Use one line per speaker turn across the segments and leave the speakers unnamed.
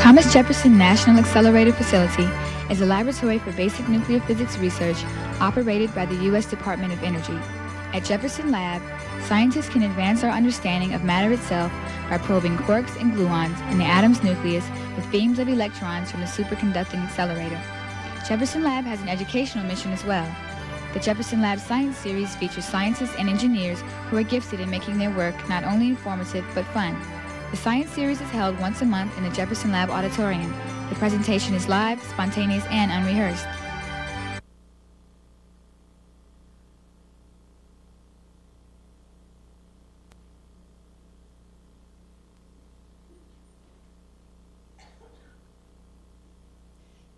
Thomas Jefferson National Accelerator Facility is a laboratory for basic nuclear physics research operated by the U.S. Department of Energy. At Jefferson Lab, scientists can advance our understanding of matter itself by probing quarks and gluons in the atom's nucleus with beams of electrons from the superconducting accelerator. Jefferson Lab has an educational mission as well. The Jefferson Lab Science Series features scientists and engineers who are gifted in making their work not only informative but fun. The Science Series is held once a month in the Jefferson Lab Auditorium. The presentation is live, spontaneous, and unrehearsed.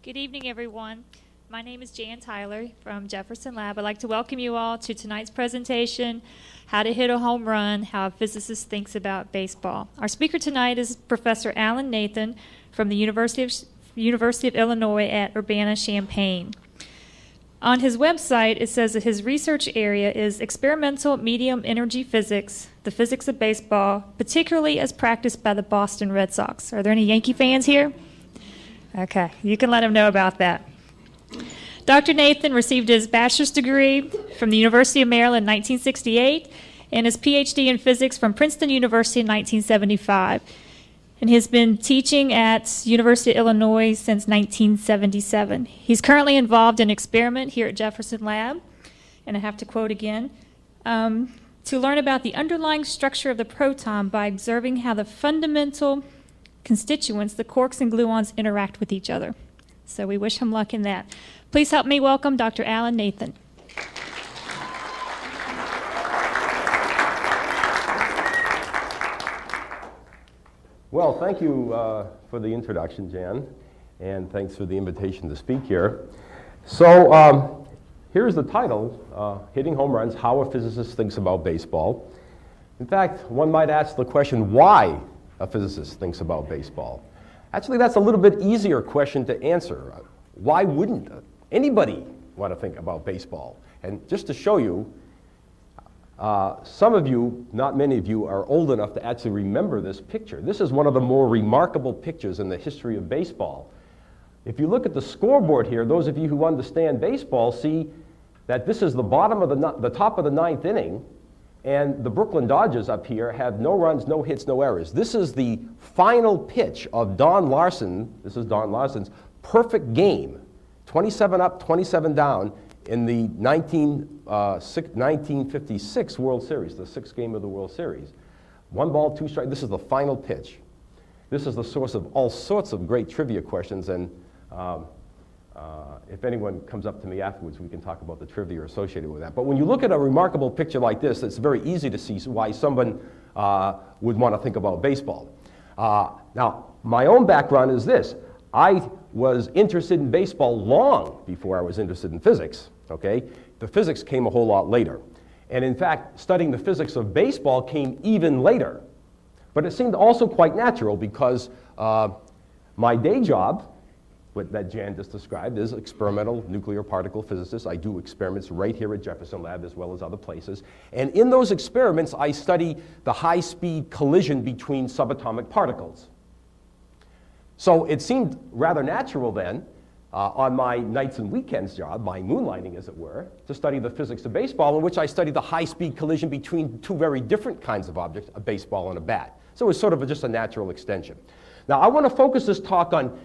Good evening, everyone. My name is Jan Tyler from Jefferson Lab. I'd like to welcome you all to tonight's presentation, How to Hit a Home Run, How a Physicist Thinks About Baseball. Our speaker tonight is Professor Alan Nathan from the University of Illinois at Urbana-Champaign. On his website, it says that his research area is experimental medium energy physics, the physics of baseball, particularly as practiced by the Boston Red Sox. Are there any Yankee fans here? Okay, you can let him know about that. Dr. Nathan received his bachelor's degree from the University of Maryland in 1968 and his PhD in physics from Princeton University in 1975. And he has been teaching at University of Illinois since 1977. He's currently involved in an experiment here at Jefferson Lab, and I have to quote again, to learn about the underlying structure of the proton by observing how the fundamental constituents, the quarks and gluons, interact with each other. So we wish him luck in that. Please help me welcome Dr. Alan Nathan.
Well, thank you for the introduction, Jan, and thanks for the invitation to speak here. So here's the title, Hitting Home Runs, How a Physicist Thinks About Baseball. In fact, one might ask the question, why a physicist thinks about baseball? Actually, that's a little bit easier question to answer. Why wouldn't anybody want to think about baseball? And just to show you, some of you, not many of you, are old enough to actually remember this picture. This is one of the more remarkable pictures in the history of baseball. If you look at the scoreboard here, those of you who understand baseball see that this is the bottom of the top of the ninth inning, and the Brooklyn Dodgers up here have no runs, no hits, no errors. This is the final pitch of Don Larson. This is Don Larson's perfect game, 27 up, 27 down in the 1956 World Series, the sixth game of the World Series. 1 ball, 2 strikes. This is the final pitch. This is the source of all sorts of great trivia questions, and if anyone comes up to me afterwards, we can talk about the trivia associated with that. But when you look at a remarkable picture like this, it's very easy to see why someone would want to think about baseball. Now, my own background is this. I was interested in baseball long before I was interested in physics, okay? The physics came a whole lot later. And in fact, studying the physics of baseball came even later. But it seemed also quite natural because my day job, that Jan just described, is experimental nuclear particle physicist. I do experiments right here at Jefferson Lab as well as other places. And in those experiments, I study the high-speed collision between subatomic particles. So it seemed rather natural then, on my nights and weekends job, my moonlighting as it were, to study the physics of baseball, in which I studied the high-speed collision between two very different kinds of objects, a baseball and a bat. So it was sort of just a natural extension. Now I want to focus this talk on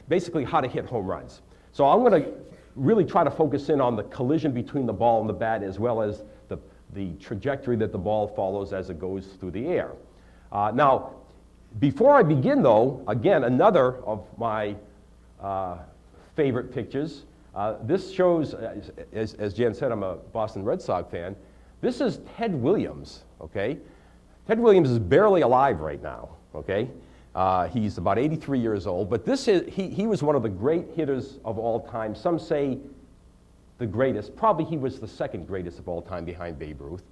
basically how to hit home runs. So I'm going to really try to focus in on the collision between the ball and the bat, as well as the trajectory that the ball follows as it goes through the air. Now, before I begin though, again, another of my favorite pictures. This shows, as Jan said, I'm a Boston Red Sox fan. This is Ted Williams, okay? Ted Williams is barely alive right now, okay? He's about 83 years old, but he was one of the great hitters of all time. Some say the greatest. Probably he was the second greatest of all time behind Babe Ruth.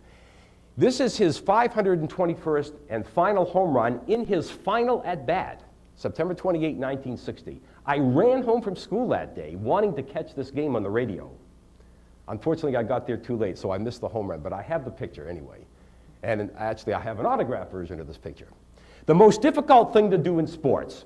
This is his 521st and final home run in his final at-bat, September 28, 1960. I ran home from school that day wanting to catch this game on the radio. Unfortunately, I got there too late, so I missed the home run, but I have the picture anyway. And actually, I have an autographed version of this picture. The most difficult thing to do in sports,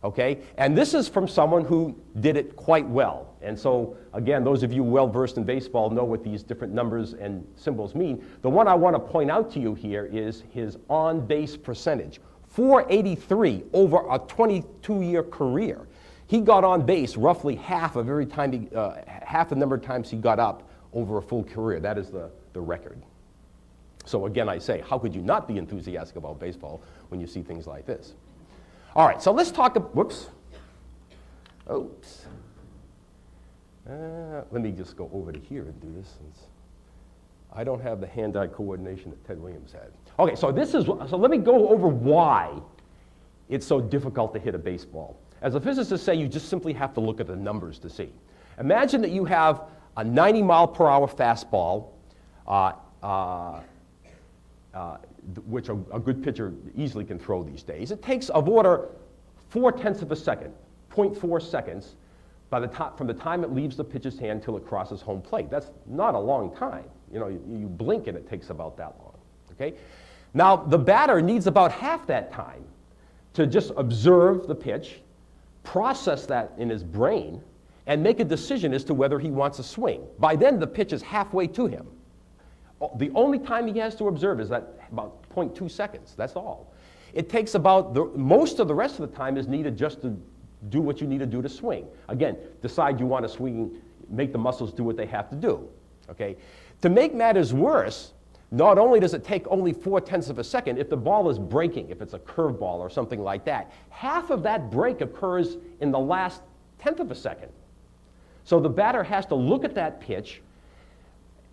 okay? And this is from someone who did it quite well. And so, again, those of you well-versed in baseball know what these different numbers and symbols mean. The one I want to point out to you here is his on-base percentage. 483 over a 22-year career. He got on base roughly half of every time half the number of times he got up over a full career. That is the record. So again, I say, how could you not be enthusiastic about baseball when you see things like this? All right, so let's talk, whoops. Oops. Let me just go over to here and do this, since I don't have the hand-eye coordination that Ted Williams had. Okay, so let me go over why it's so difficult to hit a baseball. As a physicist say, you just simply have to look at the numbers to see. Imagine that you have a 90-mile-per-hour fastball, which a good pitcher easily can throw these days. It takes of order 0.4 of a second, 0.4 seconds, from the time it leaves the pitcher's hand till it crosses home plate. That's not a long time. You know, you blink and it takes about that long. Okay? Now, the batter needs about half that time to just observe the pitch, process that in his brain, and make a decision as to whether he wants a swing. By then, the pitch is halfway to him. The only time he has to observe is that about 0.2 seconds. That's all. It takes about most of the rest of the time is needed just to do what you need to do to swing. Again, decide you want to swing, make the muscles do what they have to do. Okay? To make matters worse, not only does it take only 0.4 of a second, if the ball is breaking, if it's a curveball or something like that, half of that break occurs in the last 1/10 of a second. So the batter has to look at that pitch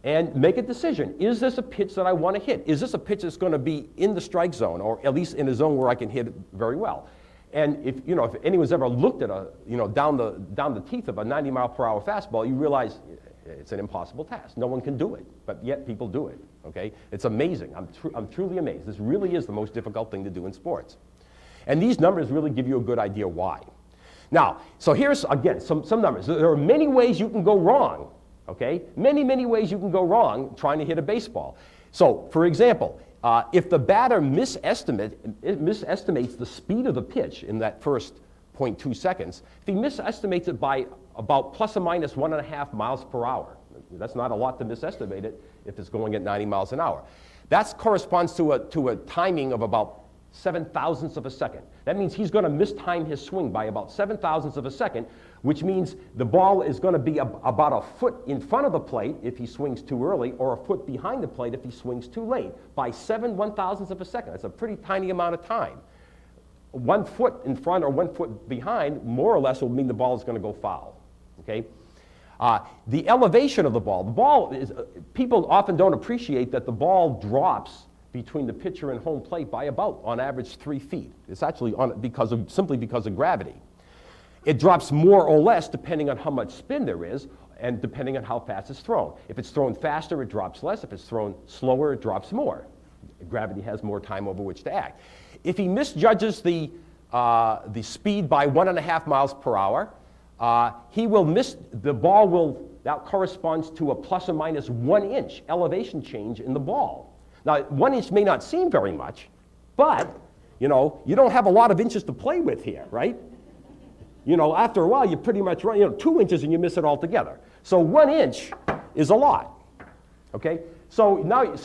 and make a decision. Is this a pitch that I want to hit? Is this a pitch that's going to be in the strike zone, or at least in a zone where I can hit it very well? And if anyone's ever looked at down the teeth of a 90-mile-per-hour fastball, you realize it's an impossible task. No one can do it, but yet people do it. Okay, it's amazing. I'm truly amazed. This really is the most difficult thing to do in sports, and these numbers really give you a good idea why. Now, so here's again some numbers. There are many ways you can go wrong. Okay, many ways you can go wrong trying to hit a baseball. So, for example, if the batter misestimates the speed of the pitch in that first 0.2 seconds, if he misestimates it by about plus or minus 1.5 miles per hour, that's not a lot to misestimate it if it's going at 90 miles an hour. That corresponds to a timing of about 7/1000ths of a second. That means he's going to mistime his swing by about 7/1000ths of a second, which means the ball is going to be about a foot in front of the plate if he swings too early, or a foot behind the plate if he swings too late, by 7/1000ths of a second. That's a pretty tiny amount of time. 1 foot in front or 1 foot behind, more or less, will mean the ball is going to go foul. Okay? The elevation of the ball is, people often don't appreciate that the ball drops between the pitcher and home plate by about, on average, 3 feet. It's actually simply because of gravity. It drops more or less depending on how much spin there is and depending on how fast it's thrown. If it's thrown faster, it drops less. If it's thrown slower, it drops more. Gravity has more time over which to act. If he misjudges the speed by 1.5 miles per hour, that corresponds to a plus or minus 1 inch elevation change in the ball. Now, 1 inch may not seem very much, but, you don't have a lot of inches to play with here, right? After a while, you pretty much run, 2 inches and you miss it altogether. So 1 inch is a lot, okay? So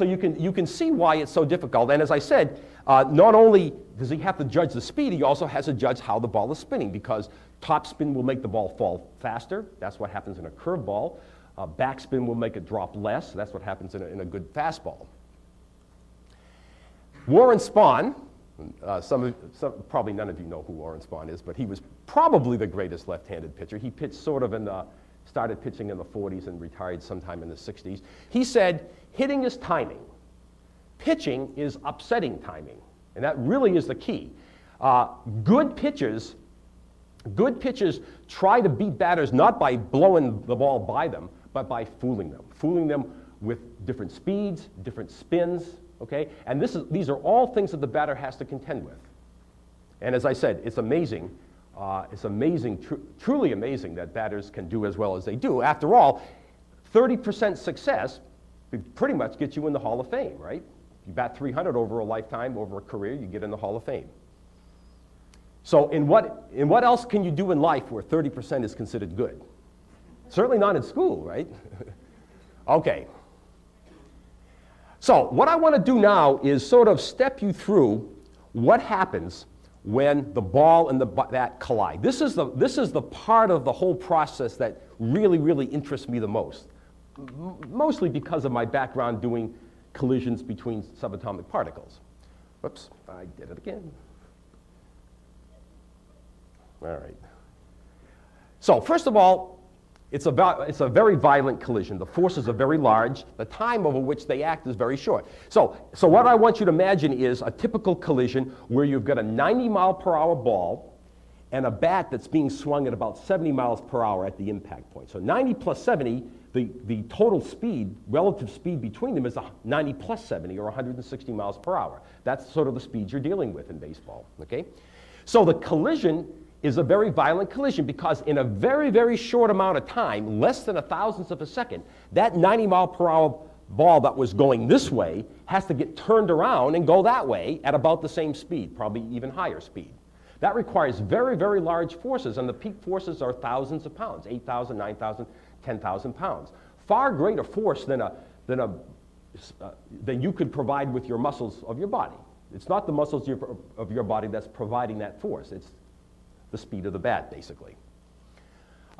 you can see why it's so difficult. And as I said, not only does he have to judge the speed, he also has to judge how the ball is spinning, because top spin will make the ball fall faster. That's what happens in a curveball. Backspin will make it drop less. That's what happens in a good fastball. Warren Spahn, probably none of you know who Warren Spahn is, but he was probably the greatest left-handed pitcher. He pitched started pitching in the 40s and retired sometime in the 60s. He said, hitting is timing. Pitching is upsetting timing. And that really is the key. Good pitchers try to beat batters not by blowing the ball by them, but by fooling them with different speeds, different spins. Okay? And these are all things that the batter has to contend with. And as I said, it's amazing. Truly amazing that batters can do as well as they do. After all, 30% success pretty much gets you in the Hall of Fame, right? You bat 300 over a lifetime, over a career, you get in the Hall of Fame. So in what else can you do in life where 30% is considered good? Certainly not in school, right? Okay. So what I want to do now is sort of step you through what happens when the ball and the bat collide. This is the part of the whole process that really, really interests me the most, mostly because of my background doing collisions between subatomic particles. Whoops, I did it again. All right. So first of all, it's a very violent collision. The forces are very large. The time over which they act is very short. So what I want you to imagine is a typical collision where you've got a 90-mile-per-hour ball and a bat that's being swung at about 70 miles per hour at the impact point. So 90 plus 70, the total speed, relative speed between them is 90 plus 70, or 160 miles per hour. That's sort of the speed you're dealing with in baseball, okay? So the collision is a very violent collision because in a very, very short amount of time, less than a thousandth of a second, that 90-mile-per-hour ball that was going this way has to get turned around and go that way at about the same speed, probably even higher speed. That requires very, very large forces, and the peak forces are thousands of pounds, 8,000, 9,000, 10,000 pounds. Far greater force than you could provide with your muscles of your body. It's not the muscles of your body that's providing that force. It's the speed of the bat, basically.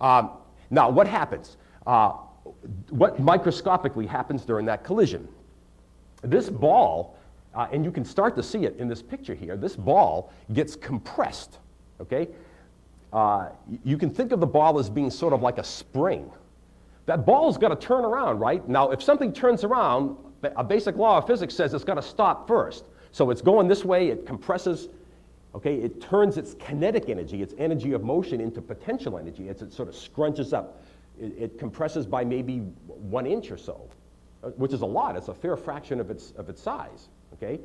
Now, what happens? What microscopically happens during that collision? This ball, and you can start to see it in this picture here, this ball gets compressed, okay? You can think of the ball as being sort of like a spring. That ball's got to turn around, right? Now, if something turns around, a basic law of physics says it's got to stop first. So it's going this way, it compresses. Okay, it turns its kinetic energy, its energy of motion, into potential energy as it sort of scrunches up. It compresses by maybe 1 inch or so, which is a lot. It's a fair fraction of its size. Okay,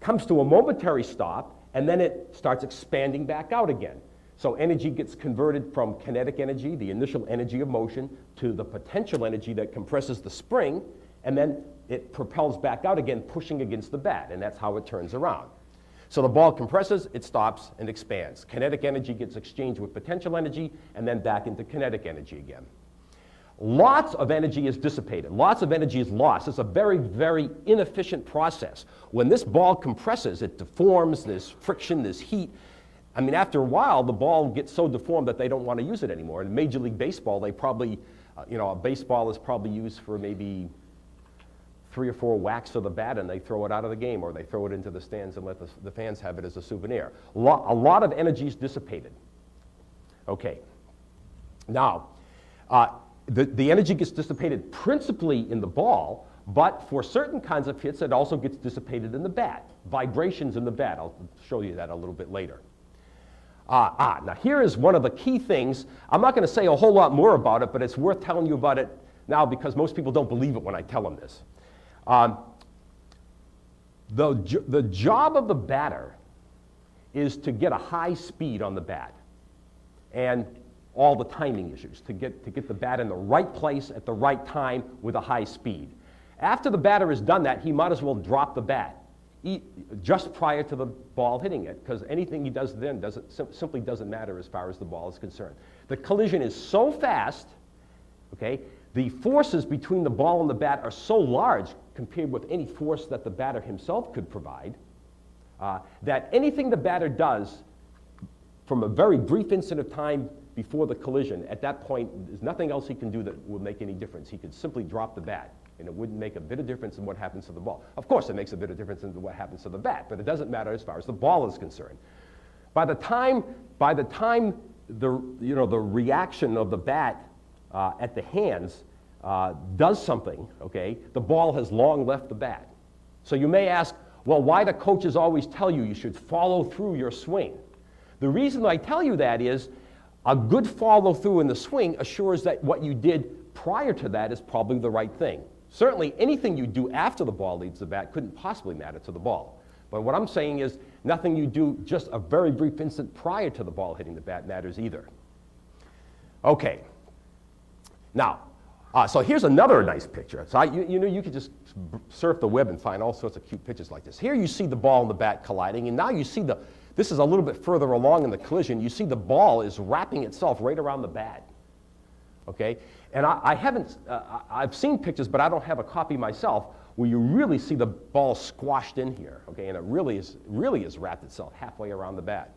comes to a momentary stop, and then it starts expanding back out again. So energy gets converted from kinetic energy, the initial energy of motion, to the potential energy that compresses the spring, and then it propels back out again, pushing against the bat, and that's how it turns around. So the ball compresses, it stops, and expands. Kinetic energy gets exchanged with potential energy, and then back into kinetic energy again. Lots of energy is dissipated. Lots of energy is lost. It's a very, very inefficient process. When this ball compresses, it deforms, there's friction, there's heat. I mean, after a while, the ball gets so deformed that they don't want to use it anymore. In Major League Baseball, they probably, a baseball is probably used for maybe 3 or 4 whacks of the bat, and they throw it out of the game, or they throw it into the stands and let the fans have it as a souvenir. A lot of energy is dissipated. Okay. Now, the energy gets dissipated principally in the ball, but for certain kinds of hits, it also gets dissipated in the bat. Vibrations in the bat. I'll show you that a little bit later. Now here is one of the key things. I'm not going to say a whole lot more about it, but it's worth telling you about it now because most people don't believe it when I tell them this. The job of the batter is to get a high speed on the bat and all the timing issues, to get the bat in the right place at the right time with a high speed. After the batter has done that, he might as well drop the bat just prior to the ball hitting it, because anything he does then simply doesn't matter as far as the ball is concerned. The collision is so fast, okay, the forces between the ball and the bat are so large compared with any force that the batter himself could provide, that anything the batter does from a very brief instant of time before the collision, at that point, there's nothing else he can do that will make any difference. He could simply drop the bat, and it wouldn't make a bit of difference in what happens to the ball. Of course, it makes a bit of difference in what happens to the bat, but it doesn't matter as far as the ball is concerned. By the time the reaction of the bat at the hands does something, okay, the ball has long left the bat. So you may ask, well, why do coaches always tell you you should follow through your swing? The reason I tell you that is a good follow through in the swing assures that what you did prior to that is probably the right thing. Certainly anything you do after the ball leaves the bat couldn't possibly matter to the ball. But what I'm saying is nothing you do just a very brief instant prior to the ball hitting the bat matters either. Okay. Now, So here's another nice picture. So you know, you could just surf the web and find all sorts of cute pictures like this. Here you see the ball and the bat colliding, and now you see this is a little bit further along in the collision. You see the ball is wrapping itself right around the bat. Okay? And I've seen pictures, but I don't have a copy myself, where you really see the ball squashed in here. Okay? And it really is wrapped itself halfway around the bat.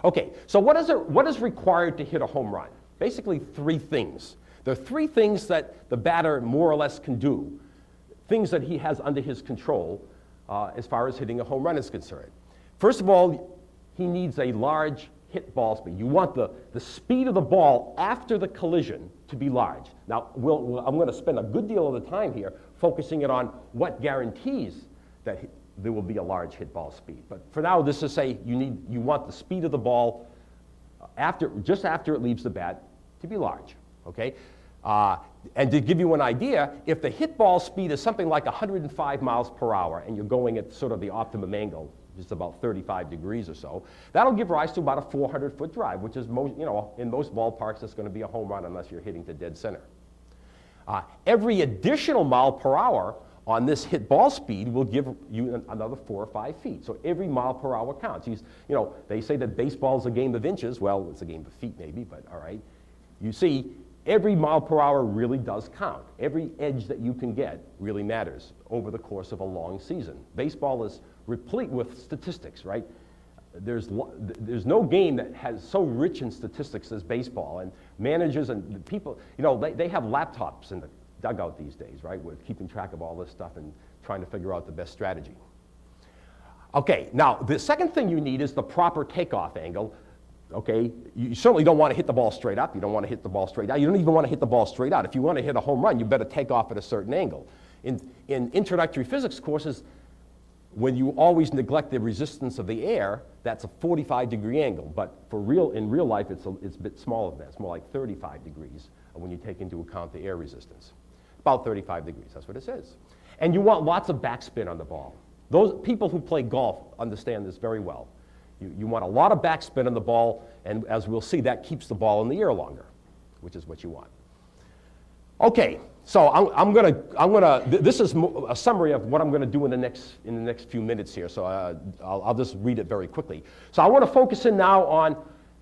Okay, so what is required to hit a home run? Basically 3 things. There are 3 things that the batter more or less can do, things that he has under his control as far as hitting a home run is concerned. First of all, he needs a large hit ball speed. You want the speed of the ball after the collision to be large. Now, I'm going to spend a good deal of the time here focusing it on what guarantees that there will be a large hit ball speed. But for now, this is say you want the speed of the ball just after it leaves the bat to be large. Okay? And to give you an idea, if the hit ball speed is something like 105 miles per hour and you're going at sort of the optimum angle, just about 35 degrees or so, that'll give rise to about a 400-foot drive, which is, in most ballparks, it's going to be a home run unless you're hitting to dead center. Every additional mile per hour on this hit ball speed will give you another 4 or 5 feet. So every mile per hour counts. They say that baseball is a game of inches. Well, it's a game of feet maybe, but all right. You see, every mile per hour really does count. Every edge that you can get really matters over the course of a long season. Baseball is replete with statistics, right? There's no game that has so rich in statistics as baseball. And managers and people, they have laptops in the dugout these days, right? We're keeping track of all this stuff and trying to figure out the best strategy. Okay, now the second thing you need is the proper takeoff angle. Okay, you certainly don't want to hit the ball straight up. You don't want to hit the ball straight out. You don't even want to hit the ball straight out. If you want to hit a home run, you better take off at a certain angle. In introductory physics courses, when you always neglect the resistance of the air, that's a 45-degree angle. But in real life, it's a bit smaller than that. It's more like 35 degrees when you take into account the air resistance. About 35 degrees, that's what it says. And you want lots of backspin on the ball. Those people who play golf understand this very well. You want a lot of backspin on the ball, and as we'll see, that keeps the ball in the air longer, which is what you want. Okay, so this is a summary of what I'm going to do in the next few minutes here, so I'll just read it very quickly. So I want to focus in now on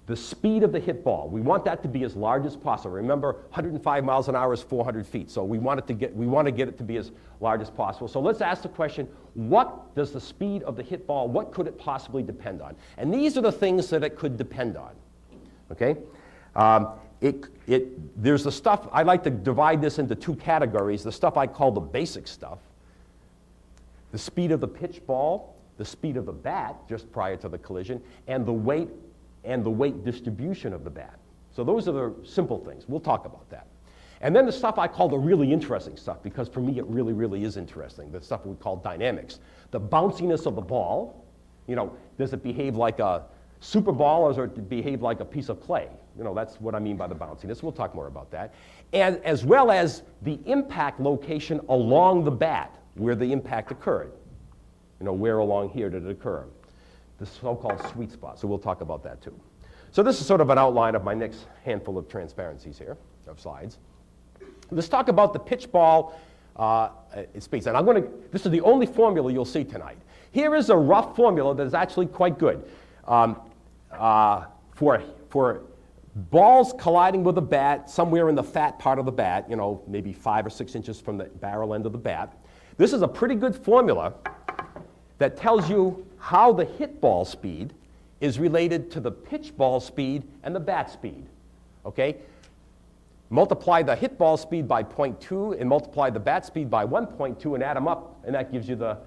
the speed of the hit ball. We want that to be as large as possible. Remember, 105 miles an hour is 400 feet, so we want to get it to be as large as possible. So let's ask the question, what does the speed of the hit ball, what could it possibly depend on? And these are the things that it could depend on. Okay? There's the stuff, I like to divide this into 2 categories, the stuff I call the basic stuff, the speed of the pitch ball, the speed of the bat just prior to the collision, and the weight distribution of the bat. So those are the simple things. We'll talk about that. And then the stuff I call the really interesting stuff, because for me it really, really is interesting, the stuff we call dynamics. The bounciness of the ball, does it behave like a super ball or does it behave like a piece of clay? That's what I mean by the bounciness. We'll talk more about that. And as well as the impact location along the bat, where the impact occurred. Where along here did it occur? The so-called sweet spot. So we'll talk about that too. So this is sort of an outline of my next handful of transparencies here, of slides. Let's talk about the pitch ball speeds. And this is the only formula you'll see tonight. Here is a rough formula that is actually quite good. For balls colliding with a bat somewhere in the fat part of the bat, maybe 5 or 6 inches from the barrel end of the bat, this is a pretty good formula that tells you how the hit ball speed is related to the pitch ball speed and the bat speed. Okay? Multiply the hit ball speed by 0.2 and multiply the bat speed by 1.2 and add them up, and that gives you the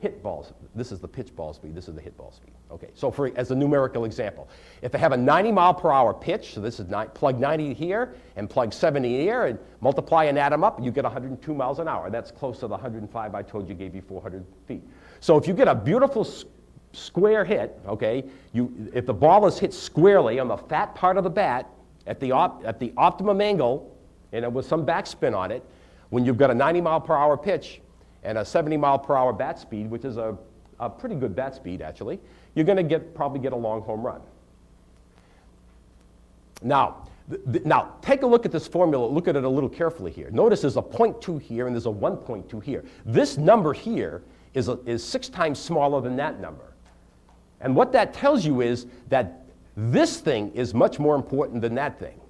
hit balls. This is the pitch ball speed. This is the hit ball speed. Okay, so as a numerical example, if I have a 90 mile per hour pitch, so this is plug 90 here and plug 70 here and multiply and add them up, you get 102 miles an hour. That's close to the 105 I told you gave you 400 feet. So if you get a beautiful square hit, okay, if the ball is hit squarely on the fat part of the bat at the optimum angle and with some backspin on it, when you've got a 90 mile per hour pitch and a 70 mile per hour bat speed, which is a pretty good bat speed actually, you're going to probably get a long home run. Now, Now, take a look at this formula. Look at it a little carefully here. Notice there's a 0.2 here and there's a 1.2 here. This number here is 6 times smaller than that number. And what that tells you is that this thing is much more important than that thing.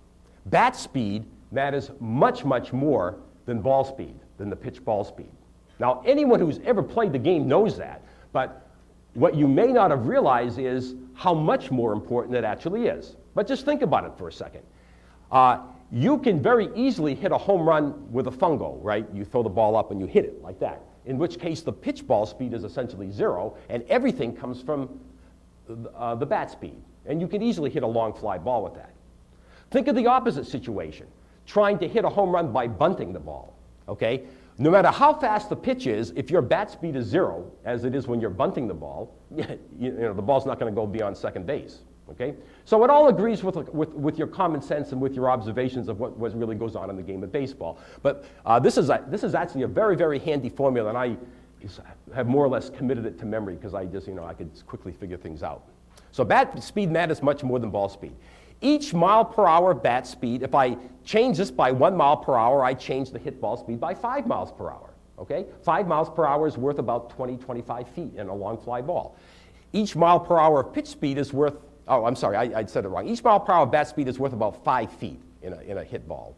Bat speed matters much, much more than ball speed, than the pitch ball speed. Now, anyone who's ever played the game knows that, but what you may not have realized is how much more important it actually is. But just think about it for a second. You can very easily hit a home run with a fungo, right? You throw the ball up and you hit it like that, in which case the pitch ball speed is essentially 0, and everything comes from the bat speed. And you can easily hit a long fly ball with that. Think of the opposite situation, trying to hit a home run by bunting the ball, okay? No matter how fast the pitch is, if your bat speed is 0, as it is when you're bunting the ball, the ball's not going to go beyond second base, okay? So it all agrees with your common sense and with your observations of what really goes on in the game of baseball. But this is actually a very, very handy formula, and I have more or less committed it to memory because I could quickly figure things out. So bat speed matters much more than ball speed. Each mile per hour bat speed, if I change this by 1 mile per hour, I change the hit ball speed by 5 miles per hour. Okay? 5 miles per hour is worth about 20, 25 feet in a long fly ball. Each mile per hour of pitch speed is worth, oh, I'm sorry, I said it wrong. Each mile per hour of bat speed is worth about 5 feet in a hit ball.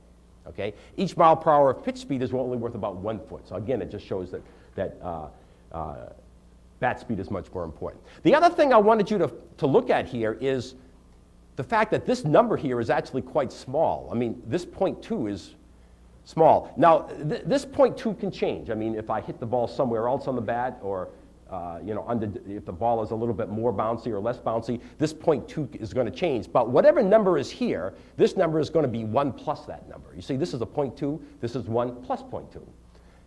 Okay? Each mile per hour of pitch speed is only worth about 1 foot. So again, it just shows that bat speed is much more important. The other thing I wanted you to look at here is the fact that this number here is actually quite small. I mean, this 0.2 is small. Now, this 0.2 can change. I mean, if I hit the ball somewhere else on the bat, or if the ball is a little bit more bouncy or less bouncy, this 0.2 is going to change. But whatever number is here, this number is going to be 1 plus that number. You see, this is a 0.2. This is 1 plus 0.2.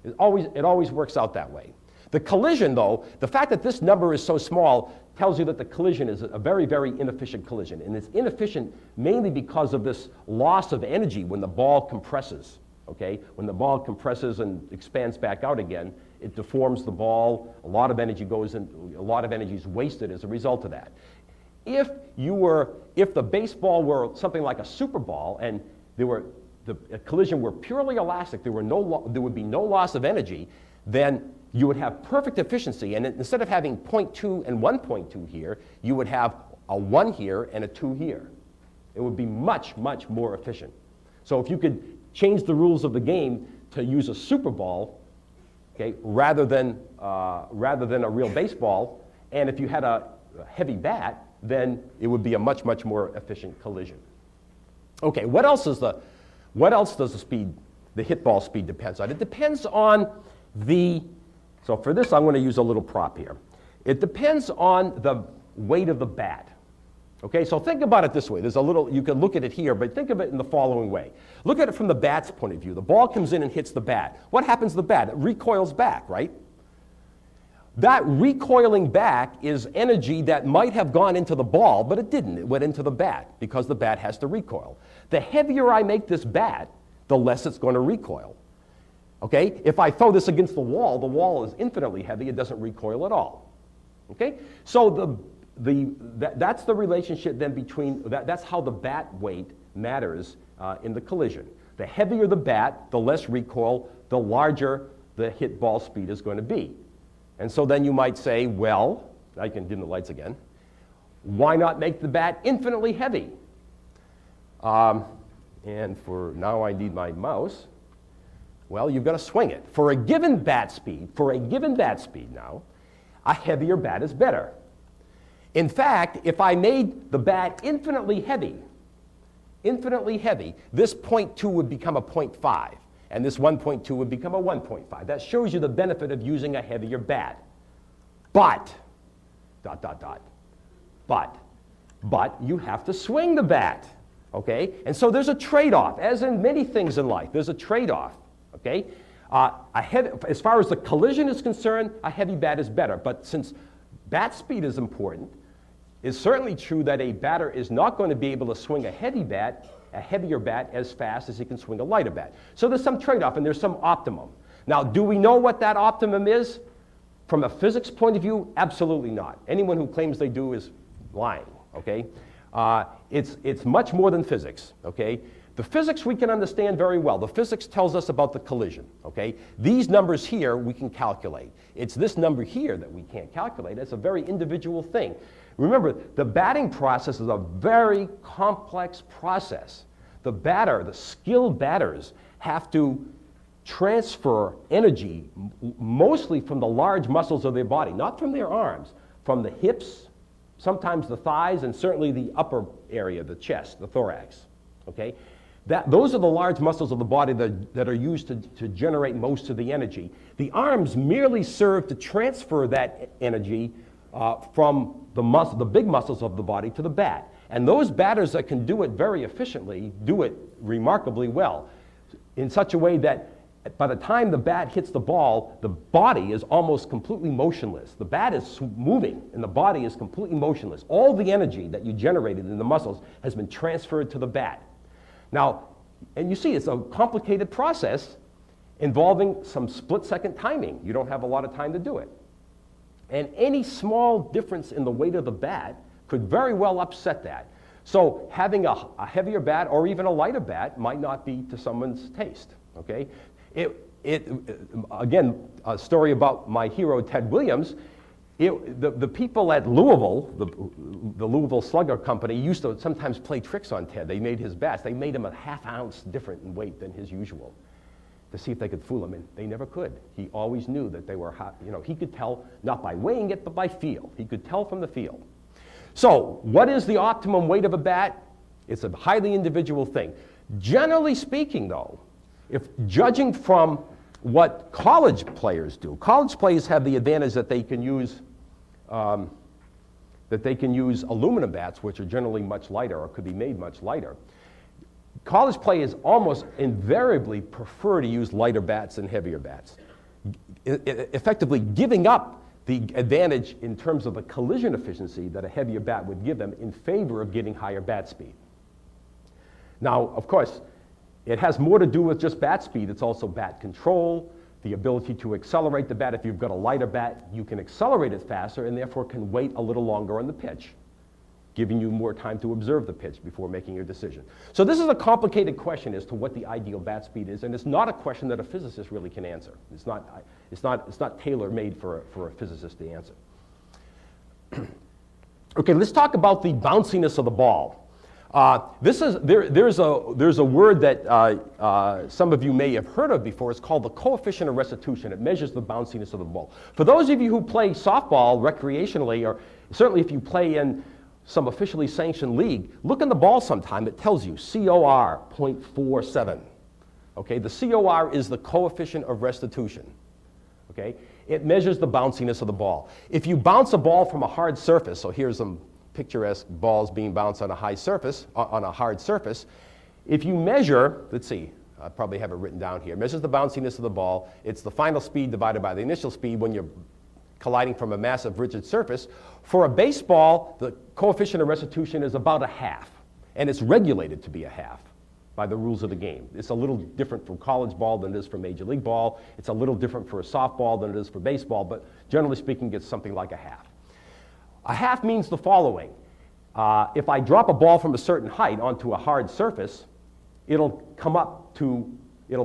It always works out that way. The collision, though, the fact that this number is so small tells you that the collision is a very, very inefficient collision. And it's inefficient mainly because of this loss of energy when the ball compresses. Okay? When the ball compresses and expands back out again, it deforms the ball. A lot of energy goes in, a lot of energy is wasted as a result of that. If the baseball were something like a super ball and the collision were purely elastic, there would be no loss of energy, then you would have perfect efficiency, and instead of having 0.2 and 1.2 here, you would have a 1 here and a 2 here. It would be much, much more efficient. So if you could change the rules of the game to use a super ball, okay, rather than a real baseball, and if you had a heavy bat, then it would be a much, much more efficient collision. Okay, what else does the hit ball speed depends on? It depends on so for this, I'm going to use a little prop here. It depends on the weight of the bat. Okay, so think about it this way. You can look at it here, but think of it in the following way. Look at it from the bat's point of view. The ball comes in and hits the bat. What happens to the bat? It recoils back, right? That recoiling back is energy that might have gone into the ball, but it didn't. It went into the bat because the bat has to recoil. The heavier I make this bat, the less it's going to recoil. Okay? If I throw this against the wall is infinitely heavy. It doesn't recoil at all. Okay? So that's the relationship then between, that's how the bat weight matters in the collision. The heavier the bat, the less recoil, the larger the hit ball speed is going to be. And so then you might say, well, I can dim the lights again, why not make the bat infinitely heavy? And for now I need my mouse. Well, you've got to swing it. For a given bat speed now, a heavier bat is better. In fact, if I made the bat infinitely heavy, this 0.2 would become a 0.5, and this 1.2 would become a 1.5. That shows you the benefit of using a heavier bat. But, but you have to swing the bat, okay? And so there's a trade-off, as in many things in life, there's a trade-off. Okay? As far as the collision is concerned, a heavy bat is better. But since bat speed is important, it's certainly true that a batter is not going to be able to swing a heavier bat, as fast as he can swing a lighter bat. So there's some trade-off and there's some optimum. Now, do we know what that optimum is? From a physics point of view, absolutely not. Anyone who claims they do is lying. Okay? It's much more than physics, okay? The physics we can understand very well. The physics tells us about the collision, okay? These numbers here we can calculate. It's this number here that we can't calculate. It's a very individual thing. Remember, the batting process is a very complex process. The skilled batters have to transfer energy mostly from the large muscles of their body, not from their arms, from the hips, sometimes the thighs, and certainly the upper area, the chest, the thorax, okay? Those are the large muscles of the body that are used to generate most of the energy. The arms merely serve to transfer that energy from the big muscles of the body to the bat. And those batters that can do it very efficiently do it remarkably well in such a way that by the time the bat hits the ball, the body is almost completely motionless. The bat is moving and the body is completely motionless. All the energy that you generated in the muscles has been transferred to the bat. Now, and you see, it's a complicated process involving some split-second timing. You don't have a lot of time to do it. And any small difference in the weight of the bat could very well upset that. So having a heavier bat or even a lighter bat might not be to someone's taste, okay? Again, a story about my hero, Ted Williams. The people at Louisville, the Louisville Slugger Company, used to sometimes play tricks on Ted. They made his bats. They made him a ½ ounce different in weight than his usual to see if they could fool him, and they never could. He always knew that they were hot. You know, he could tell not by weighing it, but by feel. He could tell from the feel. So, what is the optimum weight of a bat? It's a highly individual thing. Generally speaking, though, if judging from what college players do, college players have the advantage that they can use aluminum bats, which are generally much lighter or could be made much lighter. College players almost invariably prefer to use lighter bats than heavier bats, effectively giving up the advantage in terms of the collision efficiency that a heavier bat would give them in favor of getting higher bat speed. Now, of course, it has more to do with just bat speed. It's also bat control, the ability to accelerate the bat. If you've got a lighter bat, you can accelerate it faster and therefore can wait a little longer on the pitch, giving you more time to observe the pitch before making your decision. So this is a complicated question as to what the ideal bat speed is, and it's not a question that a physicist really can answer. It's not tailor-made for a physicist to answer. Okay, let's talk about the bounciness of the ball. There's a word that some of you may have heard of before. It's called the coefficient of restitution. It measures the bounciness of the ball. For those of you who play softball recreationally, or certainly if you play in some officially sanctioned league, look in the ball sometime. It tells you COR 0.47. Okay, the COR is the coefficient of restitution. Okay, it measures the bounciness of the ball. If you bounce a ball from a hard surface, so here's some picturesque balls being bounced on a hard surface. If you measure, let's see, I probably have it written down here. It measures the bounciness of the ball. It's the final speed divided by the initial speed when you're colliding from a massive rigid surface. For a baseball, the coefficient of restitution is about 1/2, and it's regulated to be 1/2 by the rules of the game. It's a little different from college ball than it is for Major League ball. It's a little different for a softball than it is for baseball, but generally speaking, it's something like 1/2. 1/2 means the following. If I drop a ball from a certain height onto a hard surface, it'll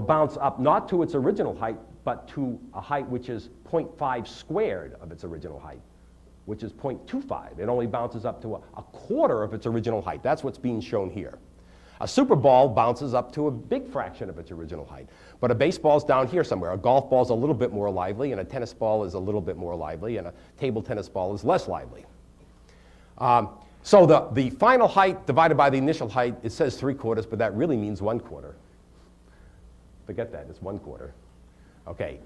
bounce up not to its original height, but to a height which is 0.5 squared of its original height, which is 0.25. It only bounces up to a quarter of its original height. That's what's being shown here. A super ball bounces up to a big fraction of its original height. But a baseball's down here somewhere. A golf ball's a little bit more lively, and a tennis ball is a little bit more lively, and a table tennis ball is less lively. So the final height divided by the initial height, it says 3/4, but that really means 1/4. Forget that, it's 1/4. Okay.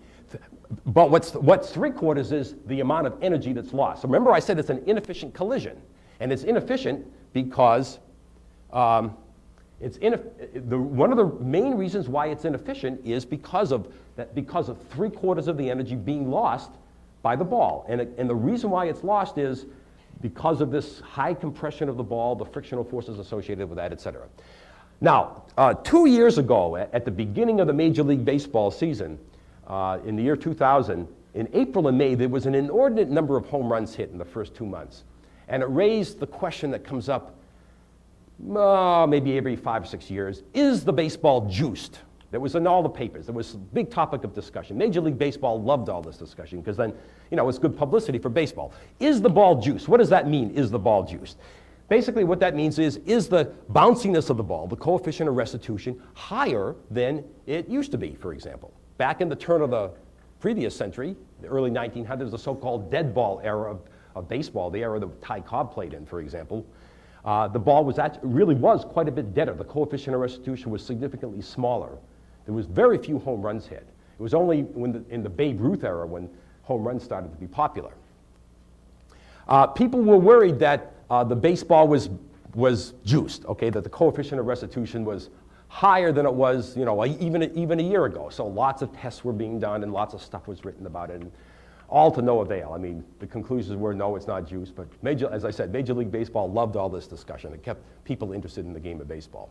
But what's 3/4 is the amount of energy that's lost. So remember I said it's an inefficient collision. And it's inefficient because one of the main reasons why it's inefficient is because of 3/4 of the energy being lost by the ball. And the reason why it's lost is because of this high compression of the ball, the frictional forces associated with that, et cetera. Now, 2 years ago, at the beginning of the Major League Baseball season, in the year 2000, in April and May, there was an inordinate number of home runs hit in the first 2 months. And it raised the question that comes up maybe every 5 or 6 years, is the baseball juiced? That was in all the papers. There was a big topic of discussion. Major League Baseball loved all this discussion because then, it's good publicity for baseball. Is the ball juiced? What does that mean, is the ball juiced? Basically, what that means is the bounciness of the ball, the coefficient of restitution, higher than it used to be, for example? Back in the turn of the previous century, the early 1900s, the so-called dead ball era of baseball, the era that Ty Cobb played in, for example, the ball really was quite a bit deader. The coefficient of restitution was significantly smaller. There was very few home runs hit. It was only in the Babe Ruth era when home runs started to be popular. People were worried that the baseball was juiced, okay, that the coefficient of restitution was higher than it was, even a year ago. So lots of tests were being done and lots of stuff was written about it, and all to no avail. I mean, the conclusions were, no, it's not juiced, but as I said, Major League Baseball loved all this discussion. It kept people interested in the game of baseball.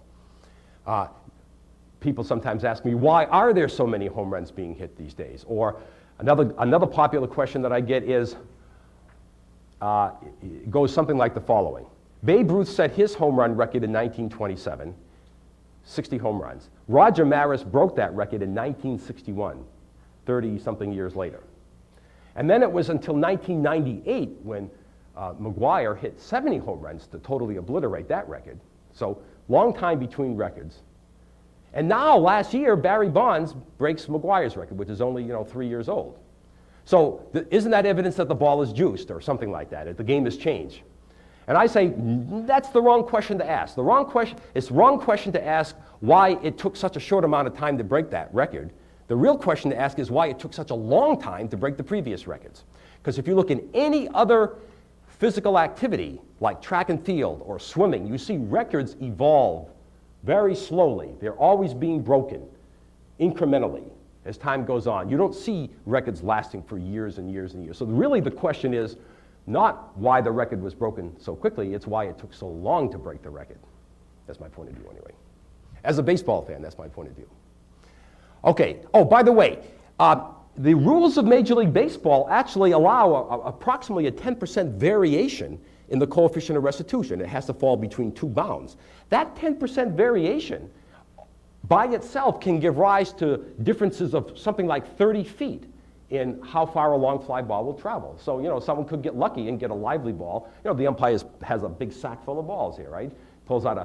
People sometimes ask me, why are there so many home runs being hit these days? Or another popular question that I get is, it goes something like the following. Babe Ruth set his home run record in 1927, 60 home runs. Roger Maris broke that record in 1961, 30-something years later. And then it was until 1998 when McGuire hit 70 home runs to totally obliterate that record. So long time between records. And now, last year, Barry Bonds breaks McGuire's record, which is only 3 years old. So isn't that evidence that the ball is juiced or something like that, that the game has changed? And I say, that's the wrong question to ask. It's the wrong question to ask why it took such a short amount of time to break that record. The real question to ask is why it took such a long time to break the previous records. Because if you look in any other physical activity, like track and field or swimming, you see records evolve very slowly. They're always being broken incrementally as time goes on. You don't see records lasting for years and years and years. So really the question is not why the record was broken so quickly, it's why it took so long to break the record. That's my point of view anyway. As a baseball fan, that's my point of view. Okay, oh, by the way, the rules of Major League Baseball actually allow approximately a 10% variation in the coefficient of restitution. It has to fall between two bounds. That 10% variation by itself can give rise to differences of something like 30 feet in how far a long fly ball will travel. So, someone could get lucky and get a lively ball. The umpire has a big sack full of balls here, right? Pulls out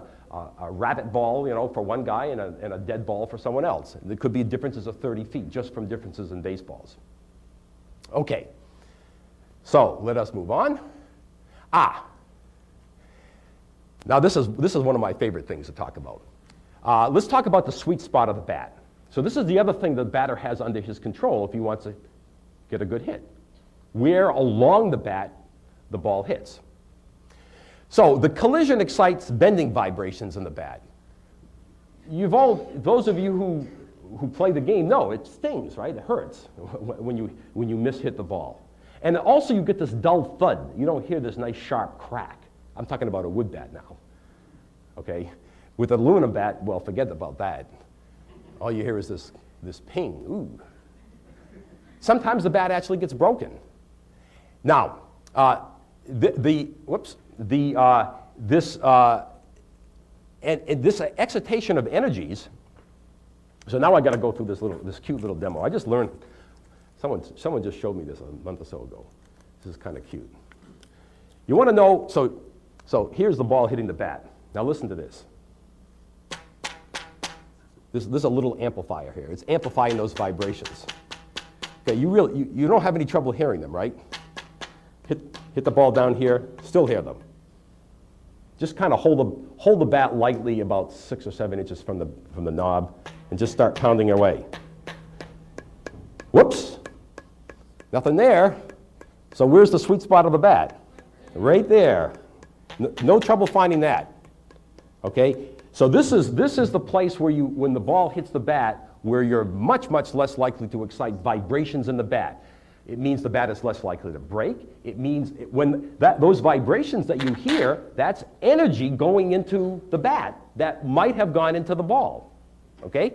a rabbit ball, for one guy and a dead ball for someone else. There could be differences of 30 feet just from differences in baseballs. Okay, so let us move on. Now this is one of my favorite things to talk about. Let's talk about the sweet spot of the bat. So this is the other thing the batter has under his control if he wants to get a good hit. Where along the bat the ball hits. So the collision excites bending vibrations in the bat. Those of you who play the game know it stings, right? It hurts when you mishit the ball. And also you get this dull thud. You don't hear this nice sharp crack. I'm talking about a wood bat now, okay? With an aluminum bat, well, forget about that. All you hear is this ping, ooh. Sometimes the bat actually gets broken. Now, this excitation of energies, so now I got to go through this cute little demo. I just learned, someone just showed me this a month or so ago. This is kind of cute. You want to know, so here's the ball hitting the bat. Now listen to this. This is a little amplifier here. It's amplifying those vibrations. Okay, you don't have any trouble hearing them, right? Hit the ball down here, still hear them. Just kind of hold the bat lightly about 6 or 7 inches from the knob and just start pounding away. Whoops, nothing there. So where's the sweet spot of the bat? Right there. No trouble finding that. Okay, so this is the place where when the ball hits the bat, where you're much, much less likely to excite vibrations in the bat. It means the bat is less likely to break. It means those vibrations that you hear, that's energy going into the bat that might have gone into the ball. Okay?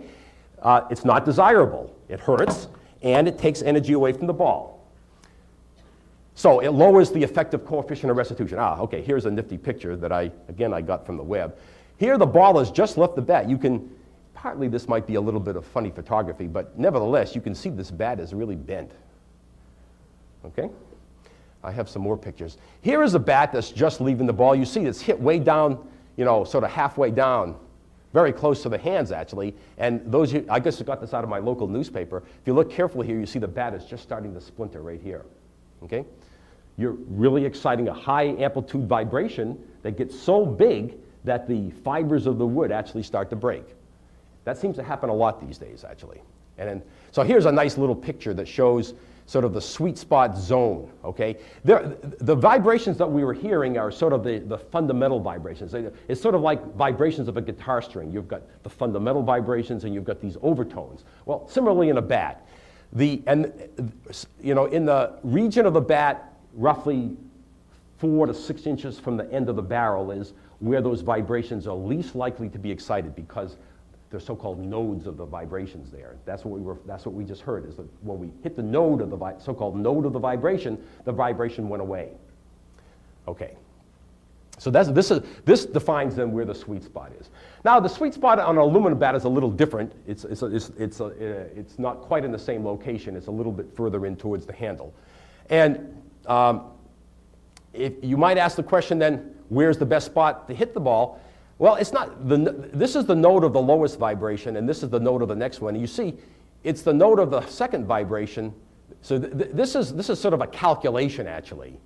It's not desirable. It hurts, and it takes energy away from the ball. So it lowers the effective coefficient of restitution. Okay, here's a nifty picture that I got from the web. Here the ball has just left the bat. You can, partly this might be a little bit of funny photography, but nevertheless, you can see this bat is really bent. Okay? I have some more pictures. Here is a bat that's just leaving the ball. You see it's hit way down, you know, sort of halfway down, very close to the hands actually. And those, I guess I got this out of my local newspaper. If you look carefully here, you see the bat is just starting to splinter right here. Okay? You're really exciting a high amplitude vibration that gets so big that the fibers of the wood actually start to break. That seems to happen a lot these days, actually. And then, so here's a nice little picture that shows sort of the sweet spot zone, okay? The vibrations that we were hearing are sort of the fundamental vibrations. It's sort of like vibrations of a guitar string. You've got the fundamental vibrations and you've got these overtones. Well, similarly in a bat. You know, in the region of the bat, roughly 4 to 6 inches from the end of the barrel is where those vibrations are least likely to be excited because they're so-called nodes of the vibrations there. That's what we just heard, is that when we hit the node of the so-called node of the vibration went away. Okay. So this defines then where the sweet spot is. Now the sweet spot on an aluminum bat is a little different. It's not quite in the same location. It's a little bit further in towards the handle. And if you might ask the question then, where's the best spot to hit the ball? Well, it's not. This is the node of the lowest vibration, and this is the node of the next one. And you see, it's the node of the second vibration. So this is sort of a calculation, actually,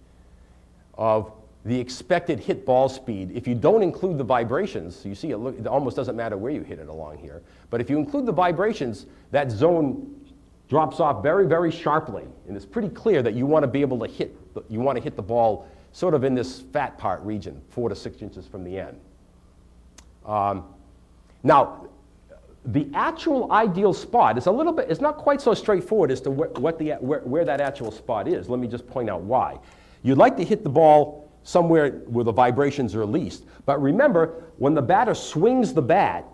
of the expected hit ball speed. If you don't include the vibrations, you see it almost doesn't matter where you hit it along here. But if you include the vibrations, that zone drops off very, very sharply. And it's pretty clear that you want to be able to hit the ball sort of in this fat part region, 4 to 6 inches from the end. Now, the actual ideal spot is it's not quite so straightforward as to where that actual spot is. Let me just point out why. You'd like to hit the ball somewhere where the vibrations are least. But remember, when the batter swings the bat,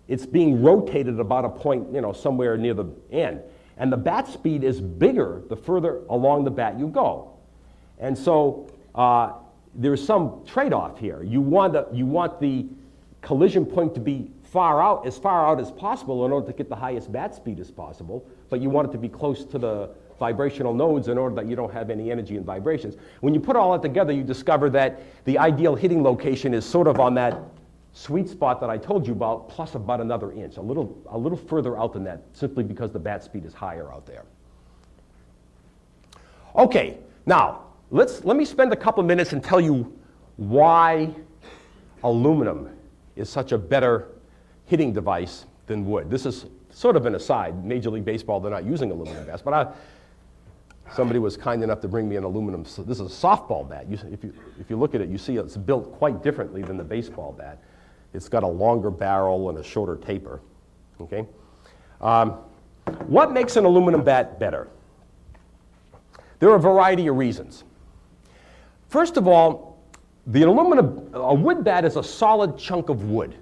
it's being rotated about a point, you know, somewhere near the end. And the bat speed is bigger the further along the bat you go. And so there's some trade-off here. You want the collision point to be as far out as possible in order to get the highest bat speed as possible, but you want it to be close to the vibrational nodes in order that you don't have any energy in vibrations. When you put all that together, you discover that the ideal hitting location is sort of on that sweet spot that I told you about, plus about another inch, a little further out than that, simply because the bat speed is higher out there. Okay, now let me spend a couple minutes and tell you why aluminum is such a better hitting device than wood. This is sort of an aside. Major League Baseball, they're not using aluminum bats, but somebody was kind enough to bring me an aluminum. So this is a softball bat. If you look at it, you see it's built quite differently than the baseball bat. It's got a longer barrel and a shorter taper. Okay. What makes an aluminum bat better? There are a variety of reasons. First of all, a wood bat is a solid chunk of wood.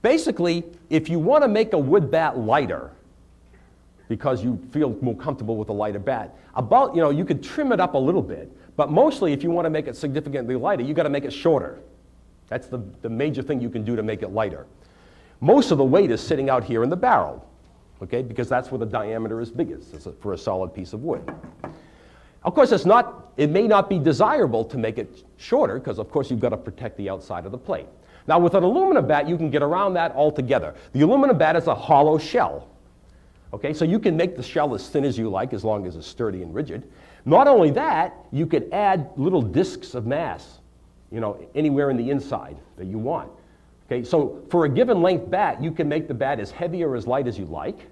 Basically, if you want to make a wood bat lighter, because you feel more comfortable with a lighter bat, you could trim it up a little bit, but mostly if you want to make it significantly lighter, you got to make it shorter. That's the major thing you can do to make it lighter. Most of the weight is sitting out here in the barrel, okay, because that's where the diameter is biggest for a solid piece of wood. Of course, it may not be desirable to make it shorter because, of course, you've got to protect the outside of the plate. Now, with an aluminum bat, you can get around that altogether. The aluminum bat is a hollow shell. Okay, so you can make the shell as thin as you like as long as it's sturdy and rigid. Not only that, you could add little discs of mass, you know, anywhere in the inside that you want. Okay, so for a given length bat, you can make the bat as heavy or as light as you like.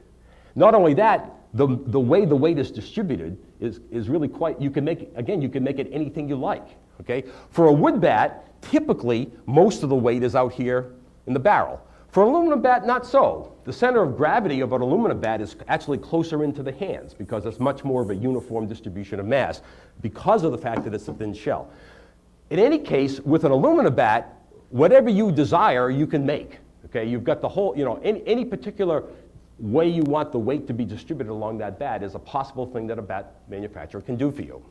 Not only that, the way the weight is distributed is really quite, you can make it anything you like, okay? For a wood bat, typically, most of the weight is out here in the barrel. For an aluminum bat, not so. The center of gravity of an aluminum bat is actually closer into the hands because it's much more of a uniform distribution of mass because of the fact that it's a thin shell. In any case, with an aluminum bat, whatever you desire, you can make, okay? You've got the whole, you know, any particular way you want the weight to be distributed along that bat is a possible thing that a bat manufacturer can do for you.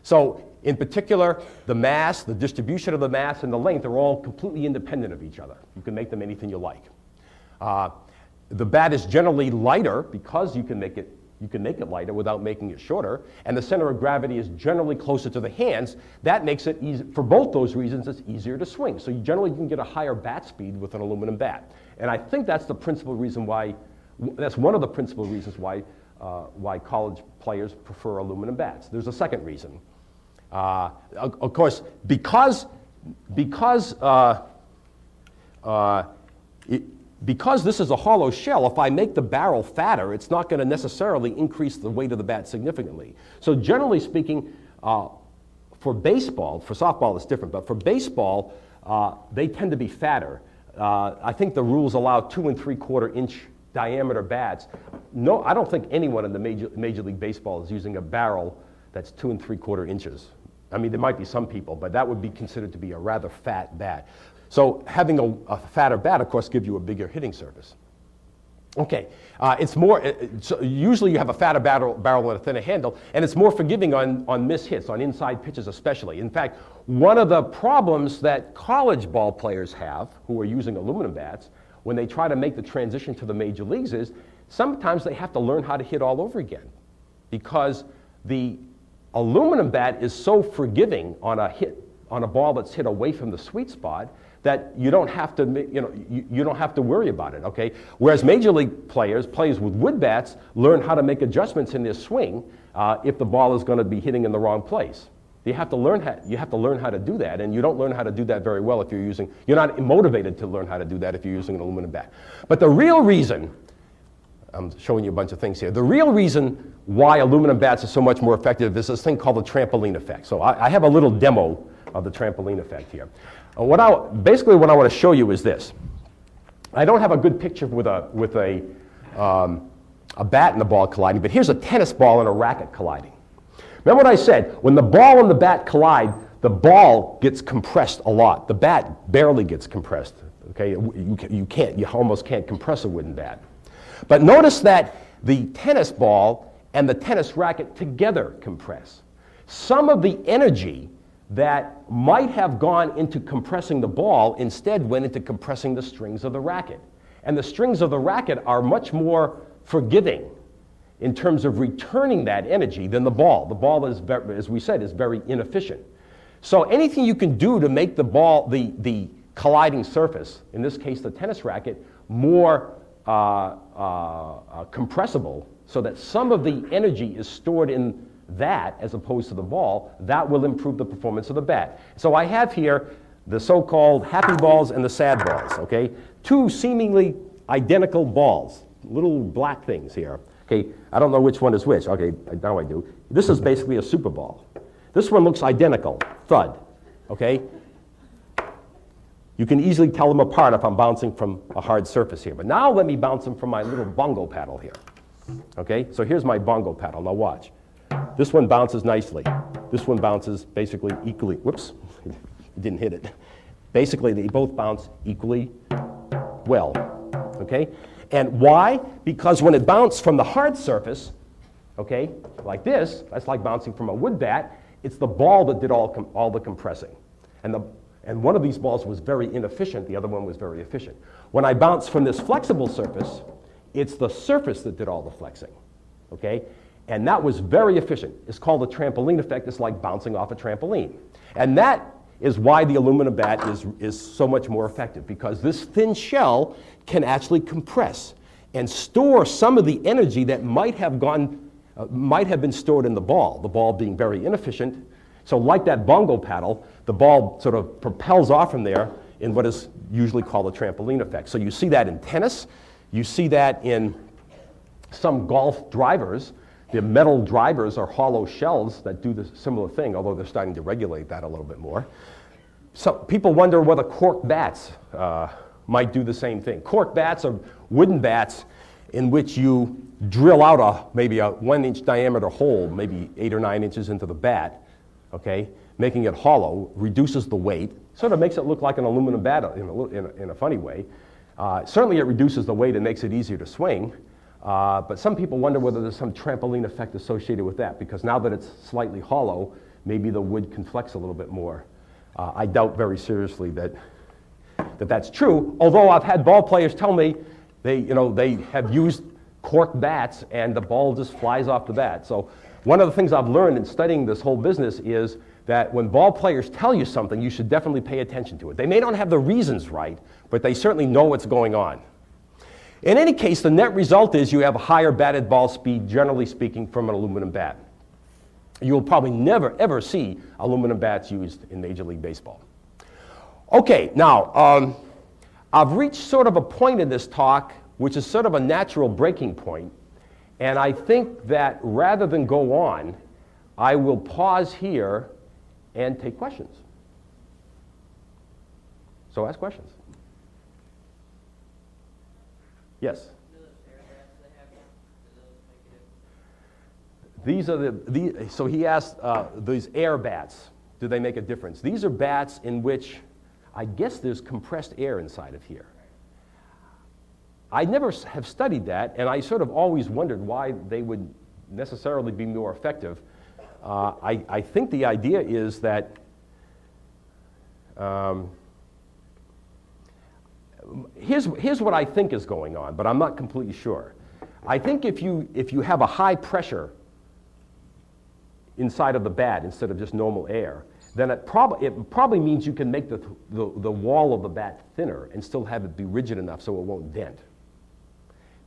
So in particular, the mass, the distribution of the mass, and the length are all completely independent of each other. You can make them anything you like. The bat is generally lighter because you can make it lighter without making it shorter, and the center of gravity is generally closer to the hands. That makes it easy, for both those reasons, it's easier to swing. So you generally can get a higher bat speed with an aluminum bat. And I think that's the principal reason why, that's one of the principal reasons why college players prefer aluminum bats. There's a second reason. Of course, because this is a hollow shell, if I make the barrel fatter, it's not going to necessarily increase the weight of the bat significantly. So generally speaking, for baseball, for softball it's different, but for baseball, they tend to be fatter. I think the rules allow 2 3/4 inch diameter bats. No, I don't think anyone in the Major League Baseball is using a barrel that's 2 3/4 inches. I mean, there might be some people, but that would be considered to be a rather fat bat. So having a fatter bat, of course, gives you a bigger hitting surface. Okay, it's more, so usually you have a fatter barrel and a thinner handle, and it's more forgiving on missed hits, on inside pitches especially. In fact, one of the problems that college ball players have who are using aluminum bats when they try to make the transition to the major leagues is sometimes they have to learn how to hit all over again, because the aluminum bat is so forgiving on a ball that's hit away from the sweet spot that you don't have to, you don't have to worry about it, okay? Whereas major league players with wood bats learn how to make adjustments in their swing if the ball is going to be hitting in the wrong place. You have to learn how to do that, and you don't learn how to do that very well if you're not motivated to learn how to do that if you're using an aluminum bat. But the real reason, I'm showing you a bunch of things here, the real reason why aluminum bats are so much more effective is this thing called the trampoline effect. So I have a little demo of the trampoline effect here. Basically what I want to show you is this. I don't have a good picture with a bat and a ball colliding, but here's a tennis ball and a racket colliding. Remember what I said? When the ball and the bat collide, the ball gets compressed a lot. The bat barely gets compressed. Okay, you almost can't compress a wooden bat. But notice that the tennis ball and the tennis racket together compress. Some of the energy that might have gone into compressing the ball instead went into compressing the strings of the racket. And the strings of the racket are much more forgiving in terms of returning that energy than the ball. The ball, as we said, is very inefficient. So anything you can do to make the ball, the colliding surface, in this case the tennis racket, more compressible so that some of the energy is stored in that as opposed to the ball, that will improve the performance of the bat. So I have here the so-called happy balls and the sad balls, okay? Two seemingly identical balls, little black things here. Okay, I don't know which one is which. Okay, now I do. This is basically a super ball. This one looks identical, thud, okay? You can easily tell them apart if I'm bouncing from a hard surface here. But now let me bounce them from my little bongo paddle here. Okay, so here's my bongo paddle. Now watch. This one bounces nicely. This one bounces basically equally. Whoops, didn't hit it. Basically, they both bounce equally well, okay? And why? Because when it bounced from the hard surface, okay, like this, that's like bouncing from a wood bat, it's the ball that did all the compressing. And one of these balls was very inefficient, the other one was very efficient. When I bounce from this flexible surface, it's the surface that did all the flexing, okay? And that was very efficient. It's called the trampoline effect. It's like bouncing off a trampoline. And that is why the aluminum bat is so much more effective, because this thin shell can actually compress and store some of the energy that might have been stored in the ball being very inefficient. So like that bongo paddle, the ball sort of propels off from there in what is usually called the trampoline effect. So you see that in tennis. You see that in some golf drivers. The metal drivers are hollow shells that do the similar thing, although they're starting to regulate that a little bit more. So people wonder whether cork bats might do the same thing. Cork bats are wooden bats in which you drill out maybe a 1-inch diameter hole, maybe 8 or 9 inches into the bat, okay, making it hollow, reduces the weight, sort of makes it look like an aluminum bat in a funny way. Certainly it reduces the weight and makes it easier to swing. But some people wonder whether there's some trampoline effect associated with that, because now that it's slightly hollow, maybe the wood can flex a little bit more. I doubt very seriously that that's true, although I've had ball players tell me they have used cork bats and the ball just flies off the bat. So one of the things I've learned in studying this whole business is that when ball players tell you something, you should definitely pay attention to it. They may not have the reasons right, but they certainly know what's going on. In any case, the net result is you have a higher batted ball speed, generally speaking, from an aluminum bat. You will probably never, ever see aluminum bats used in Major League Baseball. Okay, now, I've reached sort of a point in this talk which is sort of a natural breaking point, and I think that rather than go on, I will pause here and take questions. So ask questions. Yes? These are so he asked, these air bats, do they make a difference? These are bats in which I guess there's compressed air inside of here. I never have studied that, and I sort of always wondered why they would necessarily be more effective. I think the idea is that here's what I think is going on, but I'm not completely sure. I think if you have a high pressure inside of the bat instead of just normal air, then it probably means you can make the wall of the bat thinner and still have it be rigid enough so it won't dent.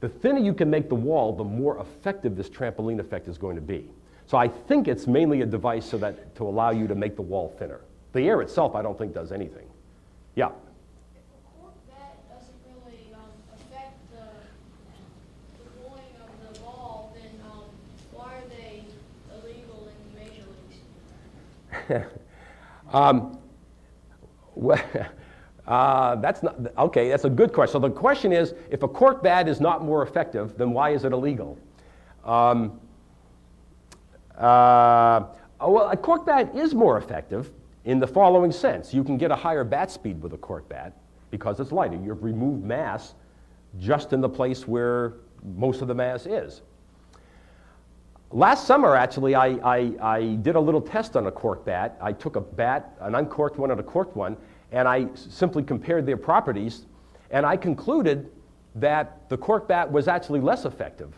The thinner you can make the wall, the more effective this trampoline effect is going to be. So I think it's mainly a device so that to allow you to make the wall thinner. The air itself I don't think does anything. Yeah?
If a cork bat doesn't really affect the cooling of the ball, then why are they illegal in Major Leagues?
That's not, okay, that's a good question. So the question is, if a cork bat is not more effective, then why is it illegal? Well, a cork bat is more effective in the following sense. You can get a higher bat speed with a cork bat because it's lighter. You've removed mass just in the place where most of the mass is. Last summer, actually, I did a little test on a cork bat. I took a bat, an uncorked one and a corked one, and I simply compared their properties, and I concluded that the cork bat was actually less effective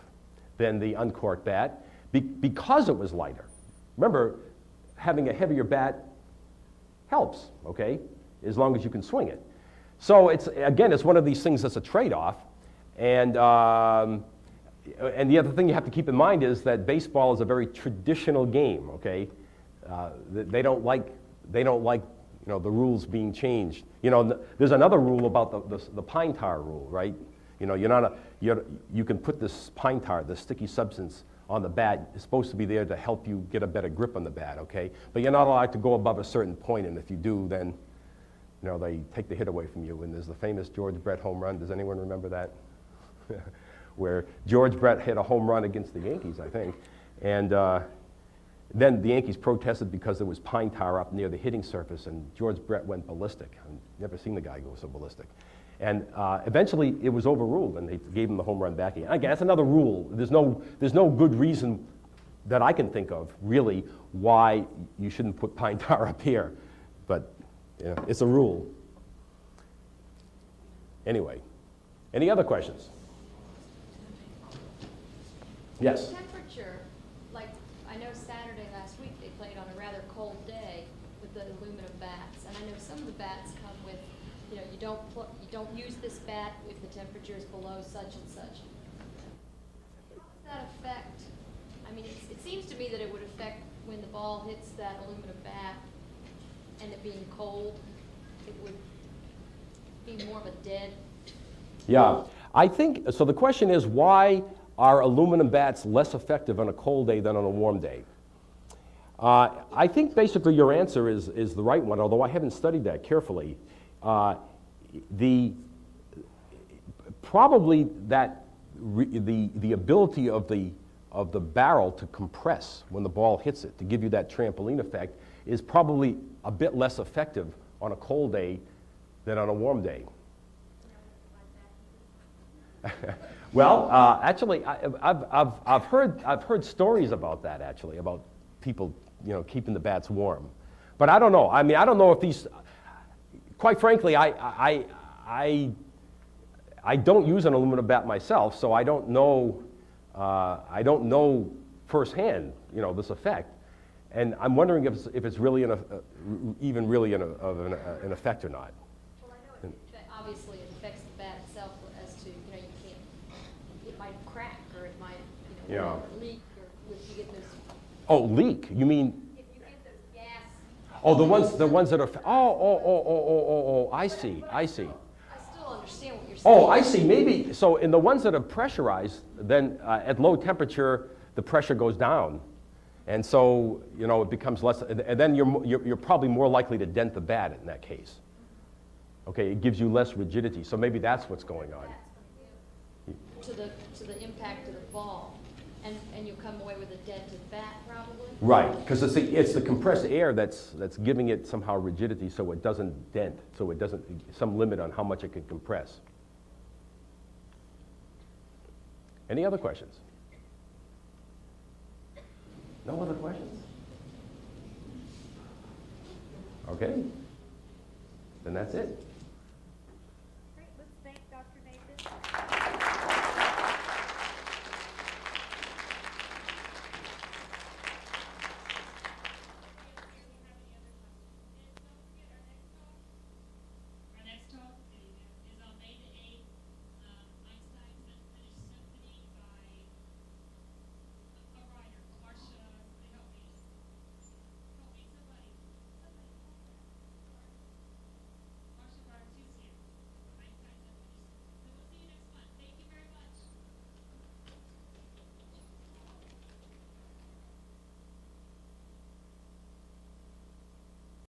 than the uncorked bat because it was lighter. Remember, having a heavier bat helps, okay, as long as you can swing it. So it's one of these things that's a trade-off, and the other thing you have to keep in mind is that baseball is a very traditional game, okay? They don't like the rules being changed. There's another rule about the pine tar rule, right? You can put this pine tar, this sticky substance, on the bat. It's supposed to be there to help you get a better grip on the bat, okay? But you're not allowed to go above a certain point, and if you do, then they take the hit away from you. And there's the famous George Brett home run. Does anyone remember that? Where George Brett hit a home run against the Yankees, I think, and then the Yankees protested because there was pine tar up near the hitting surface, and George Brett went ballistic. I've never seen the guy go so ballistic. And eventually, it was overruled, and they gave him the home run back again. Again, that's another rule. There's no good reason that I can think of, really, why you shouldn't put pine tar up here. But it's a rule. Anyway, any other questions? Yes?
Temperature, like I know Saturday last week they played on a rather cold day with the aluminum bats, and I know some of the bats come with, you don't use this bat if the temperature is below such and such. How does that affect? I mean, it seems to me that it would affect when the ball hits that aluminum bat, and it being cold, it would be more of a dead.
Yeah, I think so. The question is, why are aluminum bats less effective on a cold day than on a warm day? I think basically your answer is the right one, although I haven't studied that carefully. Probably that the ability of the barrel to compress when the ball hits it, to give you that trampoline effect, is probably a bit less effective on a cold day than on a warm day. Well, actually, I've heard stories about that, actually, about people keeping the bats warm. But I don't know. I mean, I don't know if these. Quite frankly, I don't use an aluminum bat myself, so I don't know. I don't know firsthand, this effect, and I'm wondering if it's really even really an effect or not.
Well, I know obviously it affects the bat itself as to you can't. It might crack or it might leak or if you get those.
Oh, leak? You mean?
If you get those gas.
Oh, the ones that are. Oh, I see.
I still understand what you're saying.
Oh, I see. Maybe so. In the ones that are pressurized, then at low temperature, the pressure goes down, and so it becomes less. And then you're probably more likely to dent the bat in that case. Okay, it gives you less rigidity. So maybe that's what's going on.
To the impact of the ball, and you come away with a dented bat probably.
Right, because it's the compressed air that's giving it somehow rigidity, so it doesn't dent, so it doesn't some limit on how much it can compress. Any other questions? No other questions? Okay, then that's it.